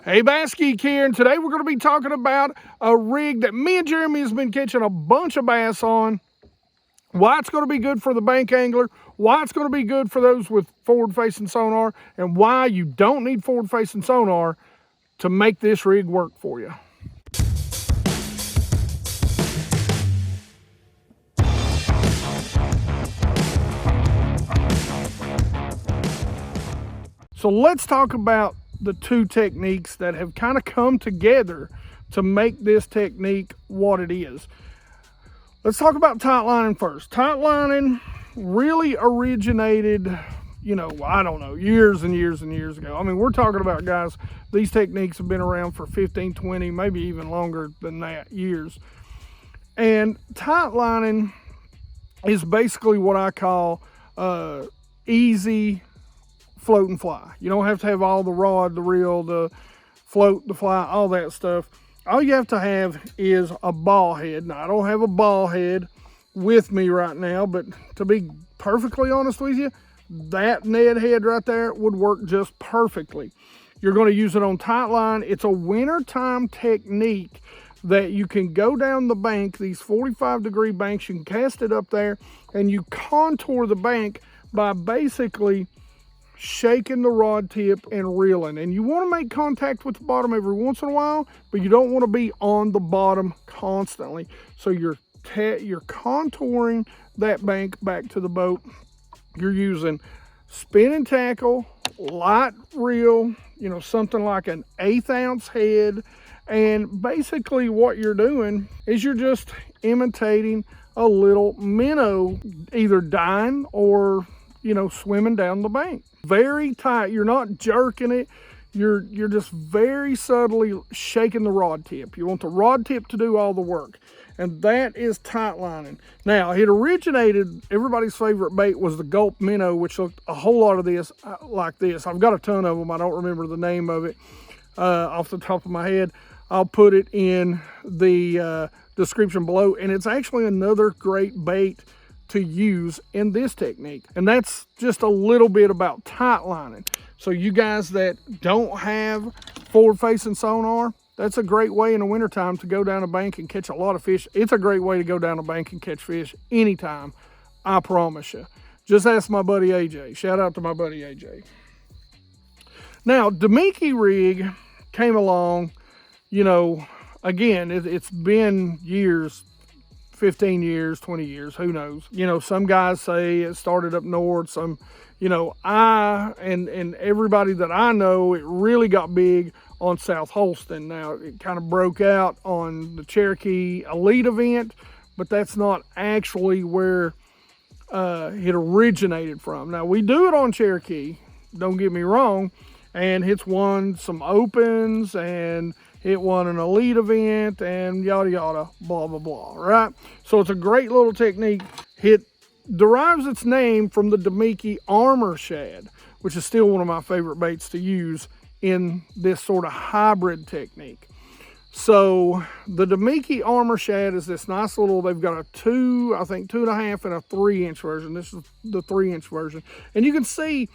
Hey, BassGeek here, and today we're going to be talking about a rig that me and Jeremy has been catching a bunch of bass on, why it's going to be good for the bank angler, why it's going to be good for those with forward-facing sonar, and why you don't need forward-facing sonar to make this rig work for you. So let's talk about the two techniques that have kind of come together to make this technique what it is. Let's talk about tight lining first. Tight lining really originated, I don't know, years and years and years ago. I mean, we're talking about, guys, these techniques have been around for 15, 20, maybe even longer than that, years. And tight lining is basically what I call easy float and fly. You don't have to have all the rod, the reel, the float, the fly, all that stuff. All you have to have is a ball head. Now, I don't have a ball head with me right now, but to be perfectly honest with you, that Ned head right there would work just perfectly. You're going to use it on tight line. It's a wintertime technique that you can go down the bank, these 45-degree banks, you can cast it up there, and you contour the bank by basically shaking the rod tip and reeling. And you want to make contact with the bottom every once in a while, but you don't want to be on the bottom constantly. So you're contouring that bank back to the boat. You're using spinning tackle, light reel, something like an 1/8 ounce head. And basically what you're doing is you're just imitating a little minnow, either dying or swimming down the bank. Very tight. You're not jerking it. You're just very subtly shaking the rod tip. You want the rod tip to do all the work. And that is tight lining. Now, it originated, everybody's favorite bait was the gulp minnow, which looked a whole lot of this like this. I've got a ton of them. I don't remember the name of it off the top of my head. I'll put it in the description below. And it's actually another great bait to use in this technique. And that's just a little bit about tight lining. So you guys that don't have forward facing sonar, that's a great way in the wintertime to go down a bank and catch a lot of fish. It's a great way to go down a bank and catch fish anytime, I promise you. Just ask my buddy AJ. Shout out to my buddy AJ. Now, Damiki rig came along, again, it's been years, 15 years, 20 years, who knows? Some guys say it started up north, some, I and everybody that I know, it really got big on South Holston. Now, it kind of broke out on the Cherokee Elite event, but that's not actually where it originated from. Now, we do it on Cherokee, don't get me wrong, and it's won some opens, and it won an elite event, and yada, yada, blah, blah, blah, right? So it's a great little technique. It derives its name from the Damiki armor shad, which is still one of my favorite baits to use in this sort of hybrid technique. So the Damiki armor shad is this nice little, they've got a 2.5 and a 3-inch version. This is the 3-inch version. And you can see,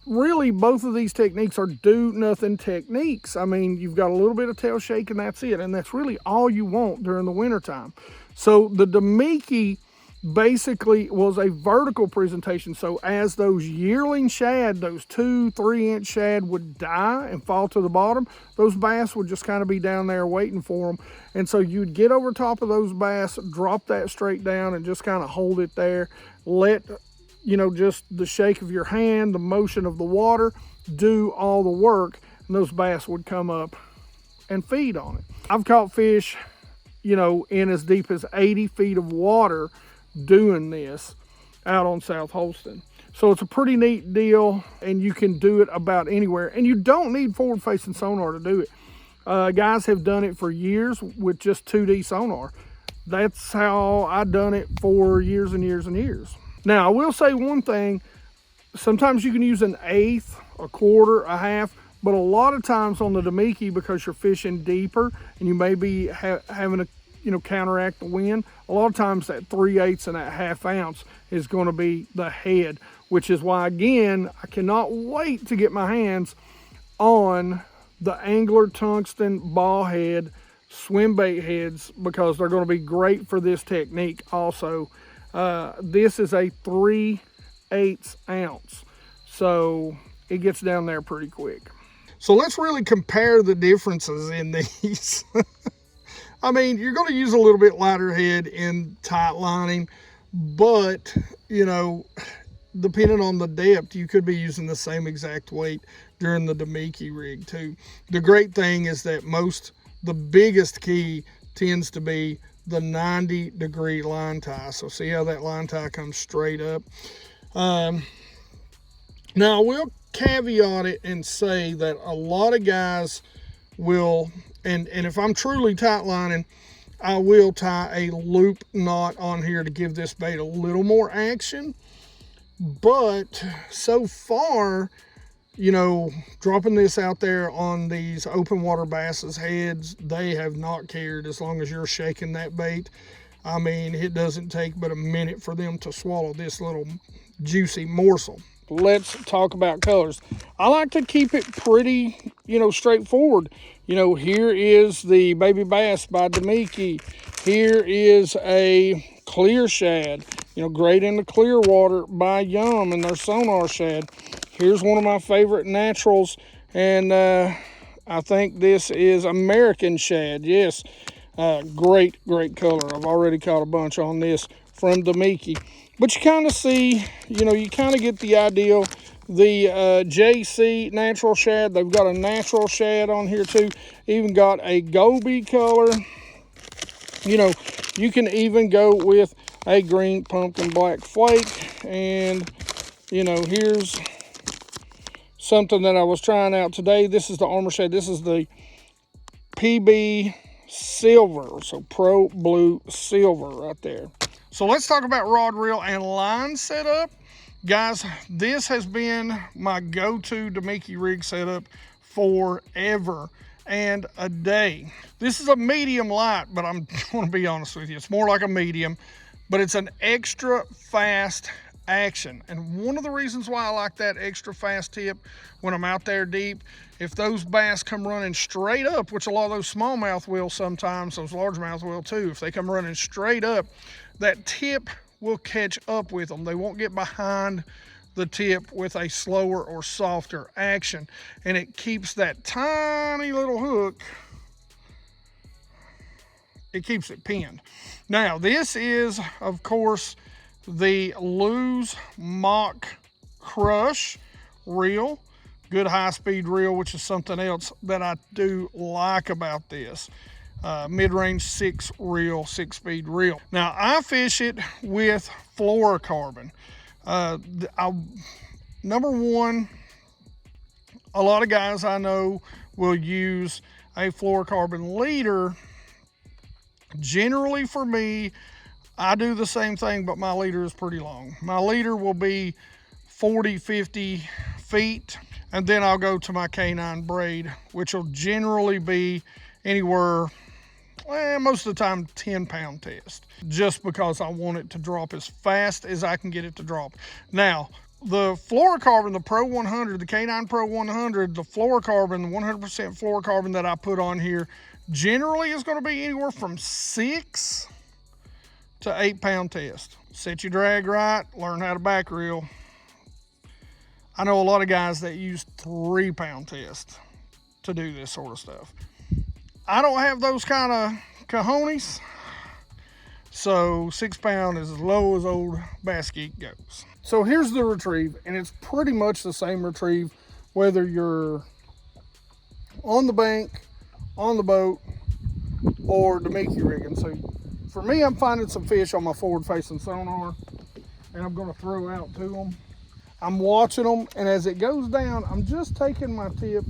really, both of these techniques are do-nothing techniques. I mean, you've got a little bit of tail shake and that's it. And that's really all you want during the wintertime. So the Damiki basically was a vertical presentation. So as those yearling shad, those 2-3-inch shad would die and fall to the bottom, those bass would just kind of be down there waiting for them. And so you'd get over top of those bass, drop that straight down and just kind of hold it there. Let just the shake of your hand, the motion of the water, do all the work, and those bass would come up and feed on it. I've caught fish, in as deep as 80 feet of water doing this out on South Holston. So it's a pretty neat deal, and you can do it about anywhere, and you don't need forward-facing sonar to do it. Guys have done it for years with just 2D sonar. That's how I done it for years and years and years. Now, I will say one thing. Sometimes you can use an 1/8, a 1/4, a 1/2, but a lot of times on the Damiki, because you're fishing deeper and you may be having to, counteract the wind, a lot of times that 3/8 and that 1/2 ounce is going to be the head, which is why, again, I cannot wait to get my hands on the angler tungsten ball head swim bait heads, because they're going to be great for this technique also. This is a 3/8 ounce, so it gets down there pretty quick. So let's really compare the differences in these. I mean, you're going to use a little bit lighter head in tight lining, but, you know, depending on the depth, you could be using the same exact weight during the Damiki rig too. The great thing is that the biggest key tends to be the 90-degree line tie. So see how that line tie comes straight up. Now I will caveat it and say that a lot of guys will, and if I'm truly tight lining, I will tie a loop knot on here to give this bait a little more action. But so far, you know, dropping this out there on these open water basses' heads, they have not cared as long as you're shaking that bait. I mean, it doesn't take but a minute for them to swallow this little juicy morsel. Let's talk about colors. I like to keep it pretty, you know, straightforward. You know, here is the Baby Bass by Damiki. Here is a clear shad, you know, great in the clear water by Yum and their sonar shad. Here's one of my favorite naturals, and I think this is American shad. Yes, great color. I've already caught a bunch on this from Damiki. But you kind of see, you know, you kind of get the idea. The JC natural shad, they've got a natural shad on here too. Even got a goby color. You know, you can even go with a green pumpkin black flake. And, you know, here's something that I was trying out today. This is the armor shad. This is the PB silver. So Pro Blue Silver right there. So let's talk about rod, reel, and line setup. Guys, this has been my go-to Damiki rig setup forever and a day. This is a medium light, but I'm going to be honest with you, it's more like a medium, but it's an extra fast action. And one of the reasons why I like that extra fast tip when I'm out there deep, if those bass come running straight up, which a lot of those smallmouth will sometimes, those largemouth will too, if they come running straight up, that tip will catch up with them. They won't get behind the tip with a slower or softer action, and it keeps that tiny little hook, it keeps it pinned. Now this is, of course, the Lew's Mach Crush reel, good high-speed reel, which is something else that I do like about this. Mid-range 6-speed reel. Now I fish it with fluorocarbon. Number one, a lot of guys I know will use a fluorocarbon leader. Generally for me, I do the same thing, but my leader is pretty long. My leader will be 40-50 feet, and then I'll go to my K9 braid, which will generally be anywhere, well, most of the time 10-pound test, just because I want it to drop as fast as I can get it to drop. Now the fluorocarbon, the Pro 100, the K9 Pro 100, the fluorocarbon, 100% fluorocarbon that I put on here generally is going to be anywhere from 6 to 8-pound test. Set your drag right, learn how to back reel. I know a lot of guys that use 3-pound test to do this sort of stuff. I don't have those kind of cojones, so 6-pound is as low as old BassGeek goes. So here's the retrieve, and it's pretty much the same retrieve whether you're on the bank, on the boat, or Damiki rigging. So for me, I'm finding some fish on my forward-facing sonar, and I'm going to throw out to them. I'm watching them, and as it goes down, I'm just taking my tip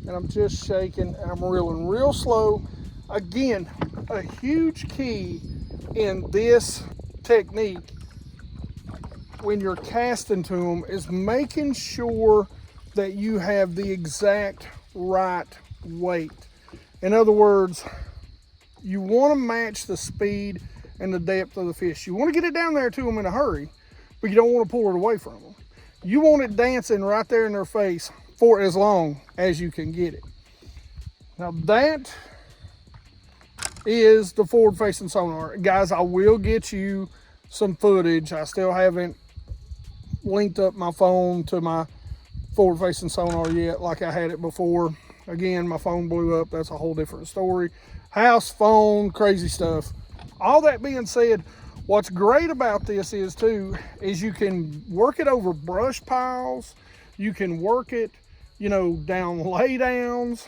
and I'm just shaking and I'm reeling real slow. Again, a huge key in this technique when you're casting to them is making sure that you have the exact right weight. In other words, you want to match the speed and the depth of the fish. You want to get it down there to them in a hurry, but you don't want to pull it away from them. You want it dancing right there in their face for as long as you can get it. Now that is the forward facing sonar. Guys, I will get you some footage. I still haven't linked up my phone to my forward facing sonar yet like I had it before. Again, my phone blew up. That's a whole different story. House, phone, crazy stuff. All that being said, what's great about this is too, is you can work it over brush piles. You can work it, you know, down lay downs,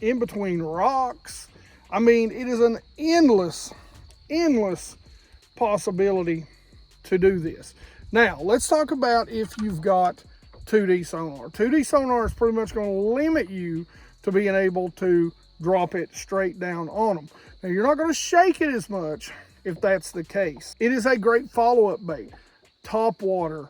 in between rocks. I mean, it is an endless possibility to do this. Now, let's talk about if you've got 2D sonar. 2D sonar is pretty much going to limit you to being able to drop it straight down on them. Now, you're not going to shake it as much if that's the case. It is a great follow-up bait. Top water,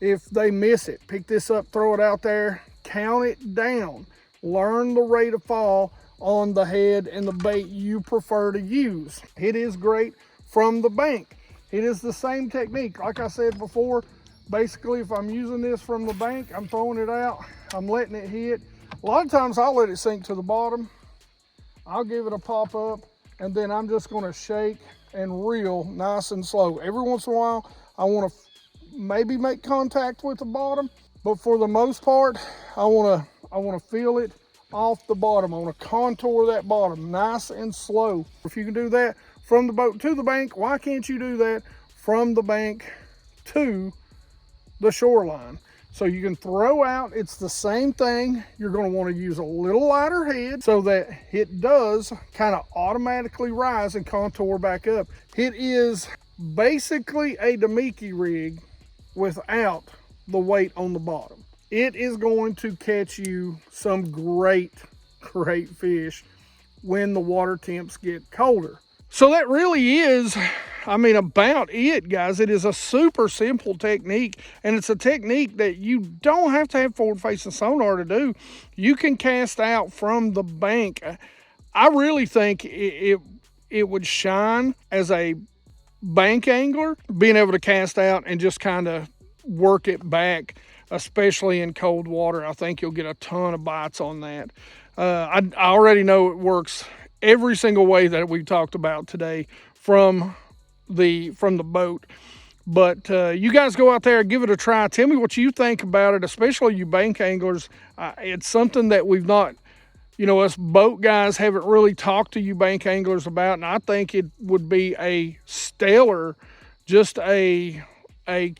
if they miss it, pick this up, throw it out there, count it down. Learn the rate of fall on the head and the bait you prefer to use. It is great from the bank. It is the same technique. Like I said before, basically if I'm using this from the bank, I'm throwing it out, I'm letting it hit. A lot of times I'll let it sink to the bottom. I'll give it a pop up, and then I'm just gonna shake and reel nice and slow. Every once in a while, I wanna maybe make contact with the bottom, but for the most part, I wanna feel it off the bottom. I want to contour that bottom nice and slow. If you can do that from the boat to the bank, why can't you do that from the bank to the shoreline? So you can throw out, it's the same thing. You're going to want to use a little lighter head so that it does kind of automatically rise and contour back up. It is basically a Damiki rig without the weight on the bottom. It is going to catch you some great fish when the water temps get colder. So that really is, I mean, about it, guys. It is a super simple technique, and it's a technique that you don't have to have forward-facing sonar to do. You can cast out from the bank. I really think it would shine as a bank angler, being able to cast out and just kind of work it back, especially in cold water. I think you'll get a ton of bites on that. I already know it works every single way that we've talked about today from the boat. But you guys go out there and give it a try. Tell me what you think about it, especially you bank anglers. It's something that we've not, you know, us boat guys haven't really talked to you bank anglers about, and I think it would be a stellar, just a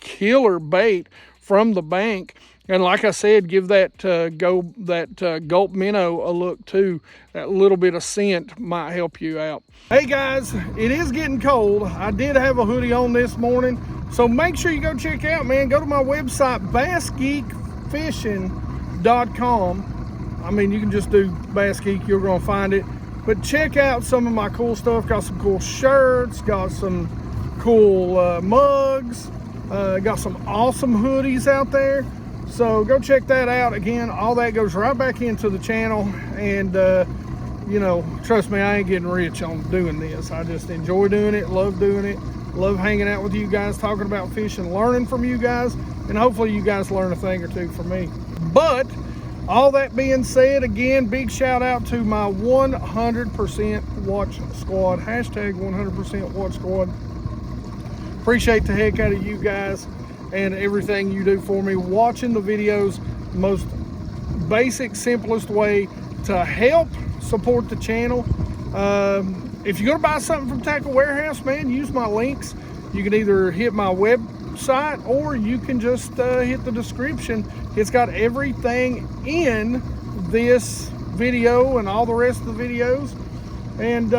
killer bait from the bank. And like I said, give that gulp minnow a look too. That little bit of scent might help you out. Hey guys, it is getting cold. I did have a hoodie on this morning, so make sure you go check out, man. Go to my website, bassgeekfishing.com. I mean, you can just do BassGeek, you're gonna find it. But check out some of my cool stuff. Got some cool shirts, got some cool mugs, got some awesome hoodies out there. So go check that out. Again, all that goes right back into the channel. And, you know, trust me, I ain't getting rich on doing this. I just enjoy doing it, love doing it, love hanging out with you guys, talking about fishing, learning from you guys, and hopefully you guys learn a thing or two from me. But all that being said, again, big shout out to my 100% watch squad, hashtag 100% watch squad. Appreciate the heck out of you guys and everything you do for me, watching the videos. Most basic, simplest way to help support the channel. If you're gonna buy something from Tackle Warehouse, man, use my links. You can either hit my website or you can just hit the description. It's got everything in this video and all the rest of the videos. And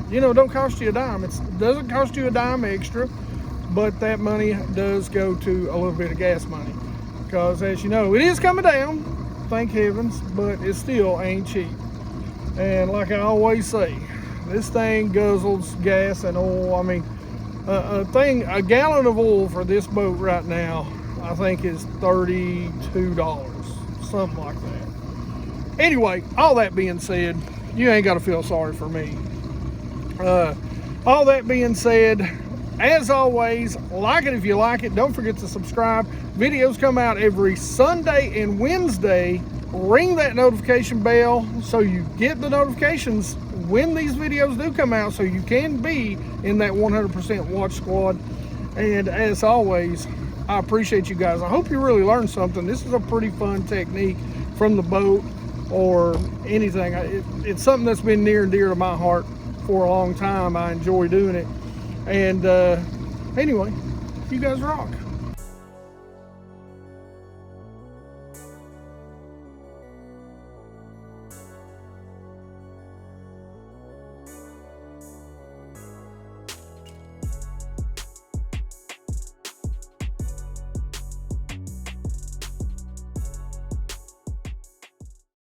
you know, don't cost you a dime. It doesn't cost you a dime extra, but that money does go to a little bit of gas money, because as you know, it is coming down, thank heavens, but it still ain't cheap. And like I always say, this thing guzzles gas and oil. I mean, a gallon of oil for this boat right now, I think is $32, something like that. Anyway, all that being said, you ain't got to feel sorry for me. All that being said, as always, like it if you like it. Don't forget to subscribe. Videos come out every Sunday and Wednesday ring that notification bell so you get the notifications when these videos do come out, so you can be in that 100% watch squad. And as always, I appreciate you guys. I hope you really learned something. This is a pretty fun technique from the boat or anything. It's something that's been near and dear to my heart for a long time. I enjoy doing it. And anyway, you guys rock.